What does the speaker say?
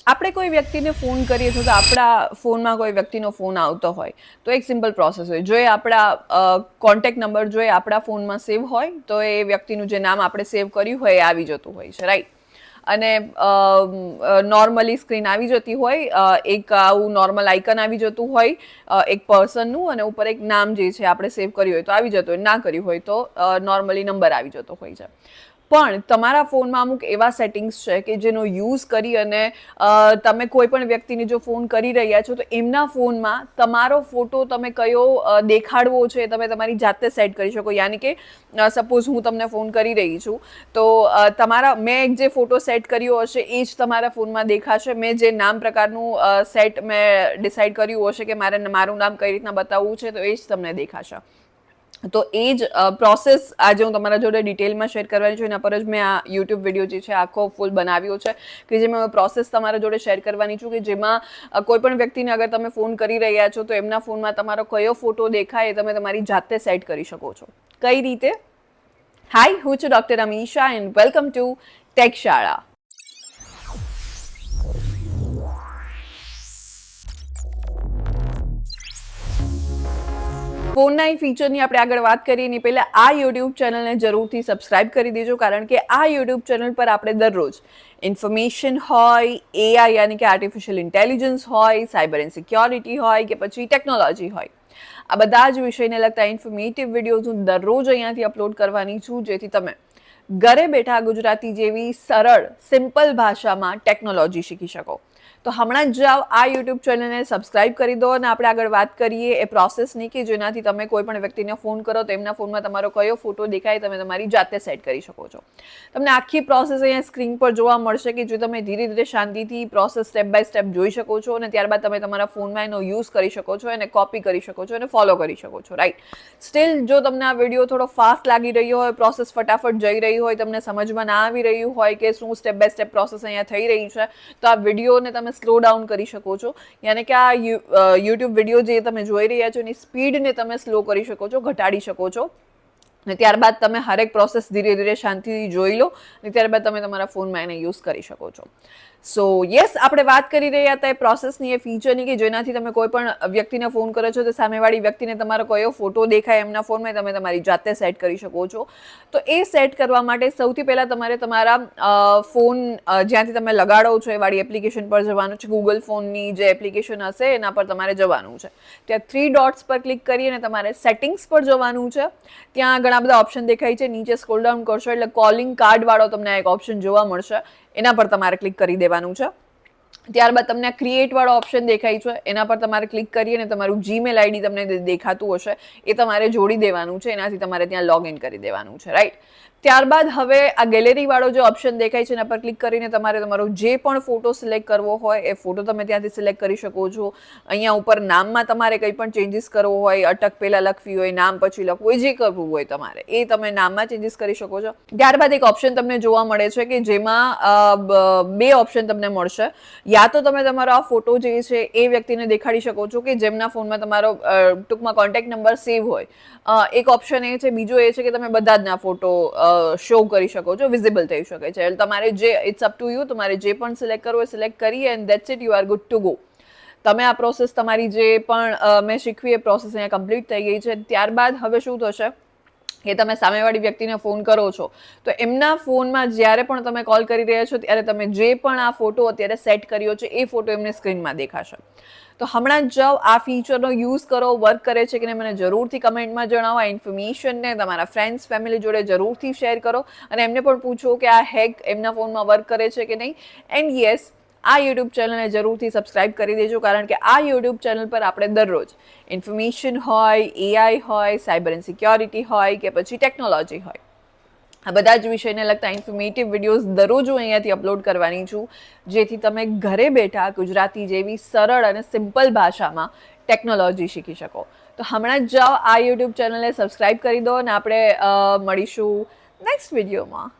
આપણે કોઈ વ્યક્તિને ફોન કરીએ તો આપણા ફોનમાં કોઈ વ્યક્તિનો ફોન આવતો હોય તો એક સિમ્પલ પ્રોસેસ હોય. જો એ આપણા કોન્ટેક્ટ નંબર જો એ આપણા ફોનમાં સેવ હોય તો એ વ્યક્તિનું જે નામ આપણે સેવ કર્યું હોય એ આવી જતું હોય છે, રાઈટ. અને નોર્મલી સ્ક્રીન આવી જતી હોય, એક આવું નોર્મલ આઇકન આવી જતું હોય એક પર્સનનું, અને ઉપર એક નામ જે છે આપણે સેવ કર્યું હોય તો આવી જતું હોય, ના કર્યું હોય તો નોર્મલી નંબર આવી જતો હોય છે. પણ તમારા ફોનમાં અમુક એવા સેટિંગ્સ છે કે જેનો યુઝ કરી અને તમે કોઈ પણ વ્યક્તિને જો ફોન કરી રહ્યા છો તો એમના ફોનમાં તમારો ફોટો તમે કયો દેખાડવો છે તમે તમારી જાતે સેટ કરી શકો. યાની કે સપોઝ હું તમને ફોન કરી રહી છું તો મેં જે ફોટો સેટ કર્યો હશે એ જ તમારા ફોનમાં દેખાશે. મેં જે નામ પ્રકારનું સેટ મેં ડિસાઇડ કર્યું હશે કે મારું નામ કઈ રીતના બતાવવું છે તો એ જ તમને દેખાશે. તો એ જ પ્રોસેસ આજે હું તમારા જોડે ડિટેલમાં શેર કરવાની છું. એના પર જ મેં આ યુટ્યુબ વિડીયો જે છે આખો ફૂલ બનાવ્યો છે કે જેમાં પ્રોસેસ તમારા જોડે શેર કરવાની છું કે જેમાં કોઈ પણ વ્યક્તિને અગર તમે ફોન કરી રહ્યા છો તો એમના ફોનમાં તમારો કયો ફોટો દેખાય એ તમે તમારી જાતે સેટ કરી શકો છો. કઈ રીતે? હાય, હું છું doctor Amisha and welcome to take શાળા. ફોનના એ ફીચરની આપણે આગળ વાત કરીએ એની પહેલાં આ યુટ્યુબ ચેનલને જરૂરથી સબસ્ક્રાઇબ કરી દેજો, કારણ કે આ યુટ્યુબ ચેનલ પર આપણે દરરોજ ઇન્ફોર્મેશન હોય, એઆઈ યાની કે આર્ટિફિશિયલ ઇન્ટેલિજન્સ હોય, સાયબર એન્ડ સિક્યોરિટી હોય કે પછી ટેકનોલોજી હોય, આ બધા જ વિષયને લગતા ઇન્ફોર્મેટિવ વિડીયોઝ હું દરરોજ અહીંયાથી અપલોડ કરવાની છું, જેથી તમે ઘરે બેઠા ગુજરાતી જેવી સરળ સિમ્પલ ભાષામાં ટેકનોલોજી શીખી શકો. તો હમણાં જ જાઓ આ યુટ્યુબ ચેનલને સબસ્ક્રાઇબ કરી દો અને આપણે આગળ વાત કરીએ એ પ્રોસેસની કે જેનાથી તમે કોઈ પણ વ્યક્તિને ફોન કરો તો એમના ફોનમાં તમારો કયો ફોટો દેખાય તમે તમારી જાતે સેટ કરી શકો છો. તમને આખી પ્રોસેસ અહીંયા સ્ક્રીન પર જોવા મળશે કે જો તમે ધીરે ધીરે શાંતિથી પ્રોસેસ સ્ટેપ બાય સ્ટેપ જોઈ શકો છો અને ત્યારબાદ તમે તમારા ફોનમાં એનો યુઝ કરી શકો છો, એને કોપી કરી શકો છો અને ફોલો કરી શકો છો, રાઈટ. સ્ટીલ જો તમને આ વિડીયો થોડો ફાસ્ટ લાગી રહ્યો હોય, પ્રોસેસ ફટાફટ જઈ રહી હોય, તમને સમજમાં ના આવી રહ્યું હોય કે શું સ્ટેપ બાય સ્ટેપ પ્રોસેસ અહીંયા થઈ રહી છે, તો આ વિડીયોને તમે સ્લો ડાઉન કરી શકો છો. યાની કે આ યુટ્યુબ વિડીયો જે તમે જોઈ રહ્યા છો એની સ્પીડને તમે સ્લો કરી શકો છો, ઘટાડી શકો છો. અને ત્યારબાદ તમે હરેક પ્રોસેસ ધીરે ધીરે શાંતિથી જોઈ લો અને ત્યારબાદ તમે તમારા ફોનમાં એને યુઝ કરી શકો છો. સો યસ, આપણે વાત કરી રહ્યા હતા એ પ્રોસેસની, એ ફીચરની કે જેનાથી તમે કોઈ પણ વ્યક્તિને ફોન કરો છો તો સામેવાળી વ્યક્તિને તમારો કયો ફોટો દેખાય એમના ફોનમાં તમે તમારી જાતે સેટ કરી શકો છો. તો એ સેટ કરવા માટે સૌથી પહેલાં તમારે તમારા ફોન જ્યાંથી તમે લગાડો છો એ વાળી એપ્લિકેશન પર જવાનું છે. ગૂગલ ફોનની જે એપ્લિકેશન હશે એના પર તમારે જવાનું છે. ત્યાં 3 ડોટ્સ પર ક્લિક કરી અને તમારે સેટિંગ્સ પર જવાનું છે. ત્યાં ઘણા બધા ઓપ્શન દેખાય છે. નીચે સ્ક્રોલ ડાઉન કરશો એટલે કોલિંગ કાર્ડવાળો તમને એક ઓપ્શન જોવા મળશે, એના પર તમારે ક્લિક કરી દેવાનું છે. ત્યારબાદ તમને ક્રિએટ વાળો ઓપ્શન દેખાય છે, એના પર તમારે ક્લિક કરી અને તમારું જીમેલ આઈડી તમને દેખાતું હશે એ તમારે જોડી દેવાનું છે. એનાથી તમારે ત્યાં લોગ ઇન કરી દેવાનું છે, રાઈટ. ત્યારબાદ હવે આ ગેલેરી વાળો જે ઓપ્શન દેખાય છે એના પર ક્લિક કરીને તમારે તમારો જે પણ ફોટો સિલેક્ટ કરવો હોય એ ફોટો તમે ત્યાંથી સિલેક્ટ કરી શકો છો. અહીંયા ઉપર નામમાં તમારે કંઈ પણ ચેન્જીસ કરવો હોય, અટક પહેલા લખવી હોય, નામ પછી લખવું હોય, જે કરવું હોય તમારે એ તમે નામમાં ચેન્જીસ કરી શકો છો. ત્યારબાદ એક ઓપ્શન તમને જોવા મળે છે કે જેમાં 2 ઓપ્શન તમને મળશે. યા તો તમે તમારો આ ફોટો જે છે એ વ્યક્તિને દેખાડી શકો છો કે જેમના ફોનમાં તમારો ટૂંકમાં કોન્ટેક્ટ નંબર સેવ હોય. એક ઓપ્શન એ છે. બીજો એ છે કે તમે બધા જ ના ફોટો શો કરી શકો છો, વિઝિબલ થઈ શકે છે. એટલે તમારે જે ઇટ્સ અપ ટુ યુ, તમારે જે પણ સિલેક્ટ કરવું હોય સિલેક્ટ કરી and that's it, you are good to go. તમે આ પ્રોસેસ તમારી જે પણ મેં શીખવી એ પ્રોસેસ અહીંયા કમ્પ્લીટ થઈ ગઈ છે. ત્યારબાદ હવે શું થશે કે તમે સામેવાળી વ્યક્તિને ફોન કરો છો તો એમના ફોનમાં જ્યારે પણ તમે કોલ કરી રહ્યા છો ત્યારે તમે જે પણ આ ફોટો અત્યારે સેટ કર્યો છે એ ફોટો એમને સ્ક્રીનમાં દેખાશે. તો હમણાં જ જાઓ આ ફીચરનો યુઝ કરો, વર્ક કરે છે કે નહીં મને જરૂરથી કમેન્ટમાં જણાવો. આ ઇન્ફોર્મેશનને તમારા ફ્રેન્ડ્સ ફેમિલી જોડે જરૂરથી શેર કરો અને એમને પણ પૂછો કે આ હેક એમના ફોનમાં વર્ક કરે છે કે નહીં. એન્ડ યસ, આ યુટ્યુબ ચેનલને જરૂરથી સબસ્ક્રાઇબ કરી દેજો, કારણ કે આ યુટ્યુબ ચેનલ પર આપણે દરરોજ ઇન્ફોર્મેશન હોય, એઆઈ હોય, સાયબર એન્ડ સિક્યોરિટી હોય કે પછી ટેકનોલોજી હોય, આ બધા જ વિષયને લગતા ઇન્ફોર્મેટિવ વિડીયોઝ દરરોજ હું અહીંયાથી અપલોડ કરવાની છું, જેથી તમે ઘરે બેઠા ગુજરાતી જેવી સરળ અને સિમ્પલ ભાષામાં ટેકનોલોજી શીખી શકો. તો હમણાં જ જાઓ આ યુટ્યુબ ચેનલને સબસ્ક્રાઇબ કરી દો અને આપણે મળીશું નેક્સ્ટ વિડીયોમાં.